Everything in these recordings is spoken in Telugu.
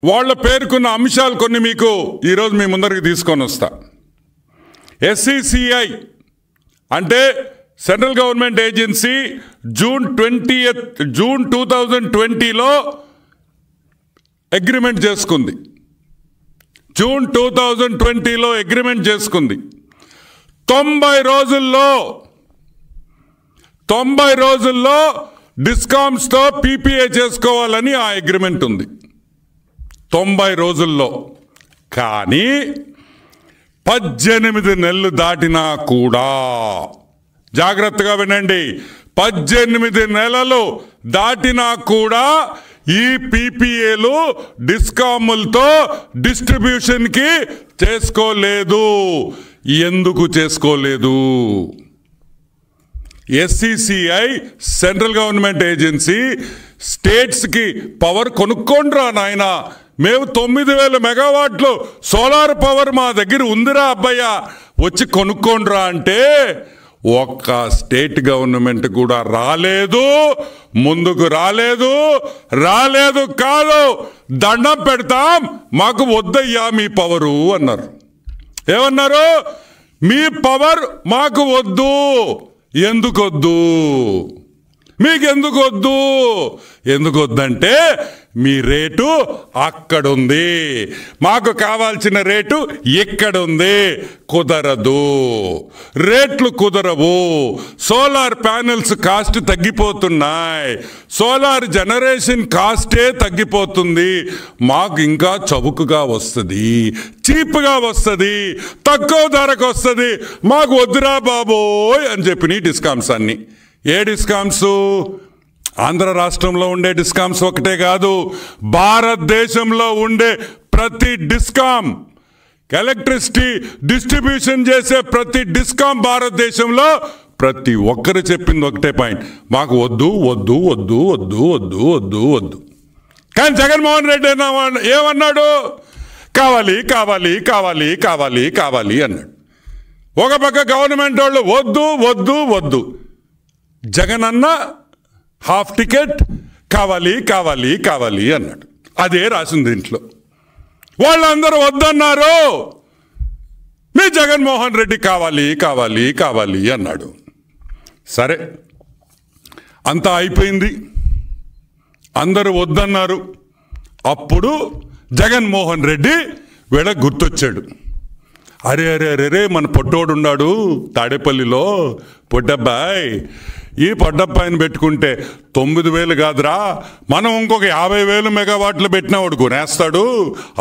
వాళ్ళ పేర్కొన్న అంశాలు కొన్ని మీకు ఈరోజు మీ ముందరికి తీసుకొని వస్తా. SCCI అంటే సెంట్రల్ గవర్నమెంట్ ఏజెన్సీ జూన్ 2020లో అగ్రిమెంట్ చేసుకుంది. జూన్ 2020లో అగ్రిమెంట్ చేసుకుంది. 90 రోజుల్లో డిస్కామ్స్తో PPA చేసుకోవాలని ఆ అగ్రిమెంట్ ఉంది. 90 రోజుల్లో. కానీ 18 నెలలు దాటినా కూడా, జాగ్రత్తగా వినండి, 18 నెలలు దాటినా కూడా ఈ PPAలు డిస్కాములతో డిస్ట్రిబ్యూషన్కి చేసుకోలేదు. ఎందుకు చేసుకోలేదు? SCCI సెంట్రల్ గవర్నమెంట్ ఏజెన్సీ స్టేట్స్కి పవర్ కొనుక్కోండ్రా నాయన, మేము 9000 మెగావాట్లు సోలార్ పవర్ మా దగ్గర ఉందిరా అబ్బయ్య, వచ్చి కొనుక్కోండ్రా అంటే ఒక్క స్టేట్ గవర్నమెంట్ కూడా రాలేదు, ముందుకు రాలేదు కాదు, దండం పెడతాం, మాకు వద్దయ్యా మీ పవరు అన్నారు. ఏమన్నారు? మీ పవర్ మాకు వద్దు. ఎందుకొద్దు? మీకెందుకు వద్దు? ఎందుకు వద్దంటే మీ రేటు అక్కడుంది, మాకు కావాల్సిన రేటు ఇక్కడుంది. కుదరదు, రేట్లు కుదరవు. సోలార్ ప్యానెల్స్ కాస్ట్ తగ్గిపోతున్నాయి, సోలార్ జనరేషన్ కాస్టే తగ్గిపోతుంది, మాకు ఇంకా చౌకగా వస్తుంది, చీప్గా వస్తుంది, తక్కువ ధరకు వస్తుంది, మాకు వద్దురా బాబోయ్ అని చెప్పిన డిస్కామ్స్ అన్ని. ఏ డిస్కామ్స్? ఆంధ్ర రాష్ట్రంలో ఉండే డిస్కామ్స్ ఒకటే కాదు, భారతదేశంలో ఉండే ప్రతి డిస్కామ్, ఎలక్ట్రిసిటీ డిస్ట్రిబ్యూషన్ చేసే ప్రతి డిస్కామ్ భారతదేశంలో ప్రతి ఒక్కరు చెప్పింది ఒకటే పాయింట్, మాకు వద్దు వద్దు వద్దు వద్దు వద్దు వద్దు వద్దు. కానీ జగన్మోహన్ రెడ్డి ఏమన్నాడు? కావాలి కావాలి కావాలి కావాలి కావాలి అన్నాడు. ఒక పక్క గవర్నమెంట్ వాళ్ళు వద్దు వద్దు వద్దు, జగన్ అన్న హాఫ్ టికెట్ కావాలి కావాలి కావాలి అన్నాడు. అదే రాసింది దీంట్లో. వాళ్ళందరూ వద్దన్నారు, మీ జగన్మోహన్ రెడ్డి కావాలి కావాలి కావాలి అన్నాడు. సరే, అంతా అయిపోయింది, అందరూ వద్దన్నారు. అప్పుడు జగన్మోహన్ రెడ్డి వీళ్ళ గుర్తొచ్చాడు. అరే అరే అరే మన పొట్టోడు ఉన్నాడు తాడేపల్లిలో, పొట్టబ్బాయి, ఈ పొట్టబ్బాయిని పెట్టుకుంటే 9000 కాదురా, మనం ఇంకొక 50,000 మెగావాట్లు పెట్టినా వాడు కొనేస్తాడు,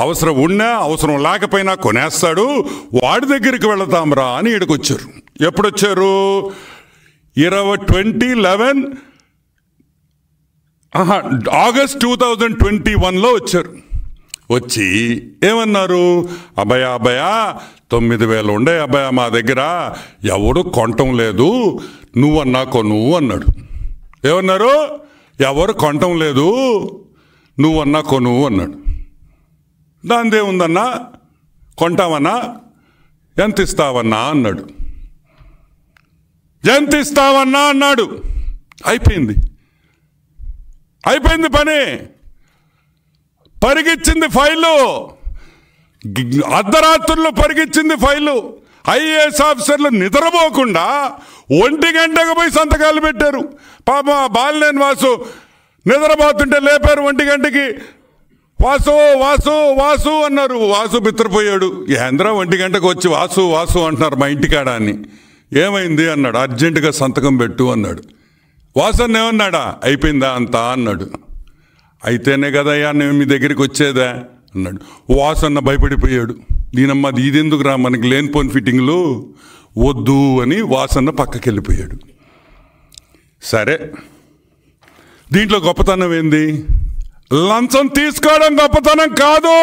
అవసరం ఉన్నా అవసరం లేకపోయినా కొనేస్తాడు, వాడి దగ్గరికి వెళతాంరా అని ఇక్కడికి వచ్చారు. ఎప్పుడొచ్చారు? 2011 ఆగస్ట్ 2021లో వచ్చారు. వచ్చి ఏమన్నారు? అబ్బయా 9000 ఉండే అబ్బాయా మా దగ్గర, ఎవడు కొనటం లేదు, నువ్వన్నా కొను అన్నాడు. ఏమన్నారు? ఎవరు కొనటం లేదు, నువ్వన్నా కొను అన్నాడు. దానిదేముందన్నా, కొంటావన్నా, ఎంత ఇస్తావన్నా అన్నాడు. ఎంత ఇస్తావన్నా అన్నాడు. అయిపోయింది పని. పరిగిచ్చింది ఫైలు, అర్ధరాత్రుల్లో పరిగిచ్చింది ఫైలు. IAS ఆఫీసర్లు నిద్రపోకుండా 1 గంటకు పోయి సంతకాలు పెట్టారు. పాప బాలినేని వాసు నిద్రపోతుంటే లేపారు 1 గంటకి. వాసు వాసు వాసు అన్నారు. వాసు బిత్రపోయాడు. ఏంద్రా 1 గంటకు వచ్చి వాసు వాసు అంటున్నారు మా ఇంటికాడ అని. ఏమైంది అన్నాడు. అర్జెంటుగా సంతకం పెట్టు అన్నాడు. వాసన్న ఏమన్నాడా? అయిపోయిందా అంతా అన్నాడు. అయితేనే కదయ్యా నేను మీ దగ్గరికి వచ్చేదా అన్నాడు. వాసన్న భయపడిపోయాడు. దీనమ్మ ఇదెందుకు రా, మనకి లేనిపోని ఫిట్టింగ్లు వద్దు అని వాసన్న పక్కకి వెళ్ళిపోయాడు. సరే, దీంట్లో గొప్పతనం ఏంది? లంచం తీసుకోవడం గొప్పతనం కాదు.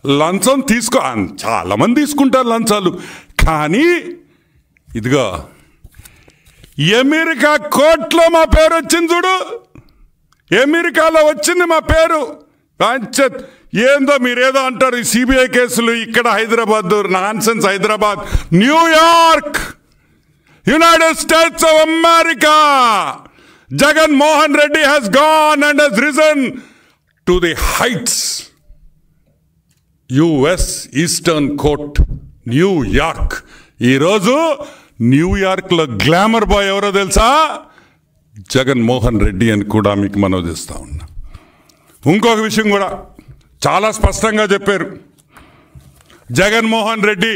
లంచం చాలామంది తీసుకుంటారు లంచాలు. కానీ ఇదిగో అమెరికా కోర్టులో మా పేరు వచ్చింది చూడు, అమెరికాలో వచ్చింది మా పేరు. ఏందో మీరేదో అంటారు, ఈ CBI కేసులు ఇక్కడ Hyderabad, nonsense Hyderabad, New York, United states of America. Jagan Mohan Reddy has gone and has risen to the heights. US eastern court, New York. ఈరోజు న్యూయార్క్లో గ్లామర్ బాయ్ ఎవరో తెలుసా? జగన్మోహన్ రెడ్డి అని కూడా మీకు మనవి చేస్తా ఉన్నా. ఇంకొక విషయం కూడా చాలా స్పష్టంగా చెప్పారు. జగన్మోహన్ రెడ్డి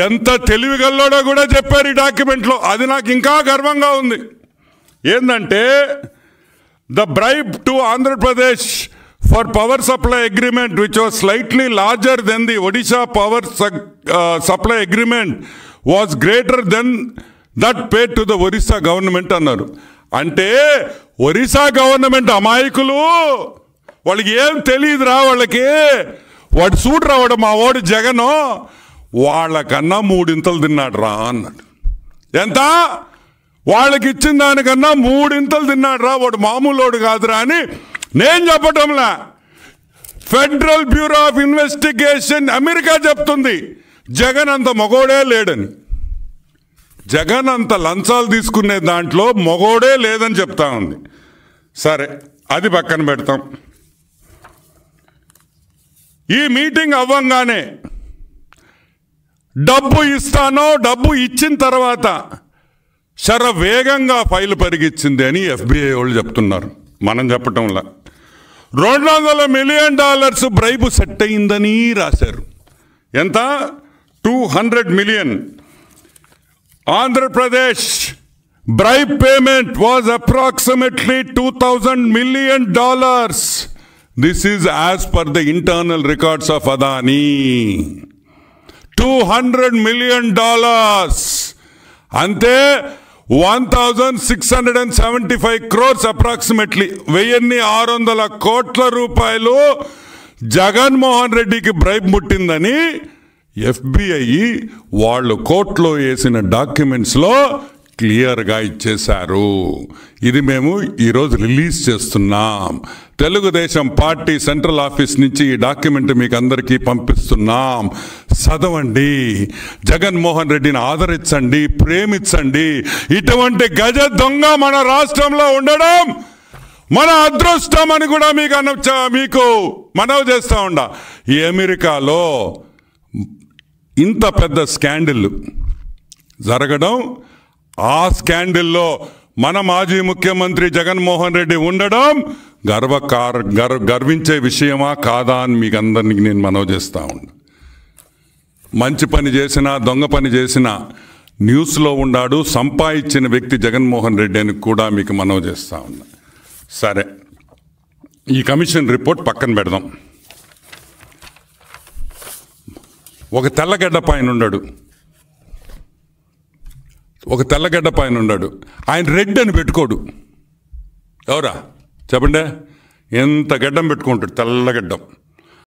ఎంత తెలివిగల్లోడో కూడా చెప్పారు ఈ డాక్యుమెంట్లో. అది నాకు ఇంకా గర్వంగా ఉంది. ఏంటంటే, the bribe to Andhra Pradesh for power supply agreement, which was slightly larger than the Odisha power supply agreement, was greater than that paid to the Orissa government అన్నారు. అంటే ఒరిస్సా గవర్నమెంట్ అమాయకులు, వాళ్ళకి ఏం తెలియదురా, వాళ్ళకి వాడు సూట్ రావడం మా వాడు జగను వాళ్ళకన్నా 3 ఇంతలు తిన్నాడు రా అన్నాడు. ఎంత? వాళ్ళకి ఇచ్చిన దానికన్నా 3 ఇంతలు తిన్నాడు రా, వాడు మామూలోడు కాదురా అని నేను చెప్పటంలా, federal bureau of investigation America చెప్తుంది జగన్ అంత మగోడే లేడని. జగన్ అంత లంచాలు తీసుకునే దాంట్లో మగోడే లేదని చెప్తా ఉంది. సరే, అది పక్కన పెడతాం. ఈ మీటింగ్ అవ్వంగానే డబ్బు ఇస్తానో, డబ్బు ఇచ్చిన తర్వాత శరవేగంగా ఫైల్ పరిగిచ్చింది అని FBI వాళ్ళు చెప్తున్నారు, మనం చెప్పటంలా. $200 మిలియన్ బ్రైబు సెట్ అయిందని రాశారు. ఎంత? 200 million. Andhra Pradesh bribe payment was approximately $2,000 million. This is as per the internal records of Adani. $200 million. అంతే 1,675 crores అప్రాక్సిమేట్లీ, 1,600 కోట్ల రూపాయలు జగన్మోహన్ రెడ్డికి బ్రైబ్ ముట్టిందని FBI వాళ్ళు కోర్టులో వేసిన డాక్యుమెంట్స్లో క్లియర్గా ఇచ్చేశారు. ఇది మేము ఈరోజు రిలీజ్ చేస్తున్నాం. తెలుగుదేశం పార్టీ సెంట్రల్ ఆఫీస్ నుంచి ఈ డాక్యుమెంట్ మీకు అందరికీ పంపిస్తున్నాం. చదవండి, జగన్మోహన్ రెడ్డిని ఆదరించండి, ప్రేమించండి. ఇటువంటి గజ దొంగ మన రాష్ట్రంలో ఉండడం మన అదృష్టం అని కూడా మీకు మనవి చేస్తూ ఉండ. ఈ అమెరికాలో ఇంత పెద్ద స్కాండిల్ జరగడం, ఆ స్కాండిల్లో మన మాజీ ముఖ్యమంత్రి జగన్మోహన్ రెడ్డి ఉండడం గర్వించే విషయమా కాదా అని మీకు అందరినీ నేను మనవి చేస్తూ ఉన్నా. మంచి పని చేసినా, దొంగ పని చేసినా న్యూస్లో ఉన్నాడు, సంపాదించిన వ్యక్తి జగన్మోహన్ రెడ్డి అని కూడా మీకు మనవి చేస్తూ ఉన్నా. సరే, ఈ కమిషన్ రిపోర్ట్ పక్కన పెడదాం. ఒక తెల్లగడ్డ పైన ఉన్నాడు, ఆయన రెడ్ అని పెట్టుకోడు. ఎవరా చెప్పండి? ఎంత గడ్డం పెట్టుకుంటాడు, తెల్లగడ్డం.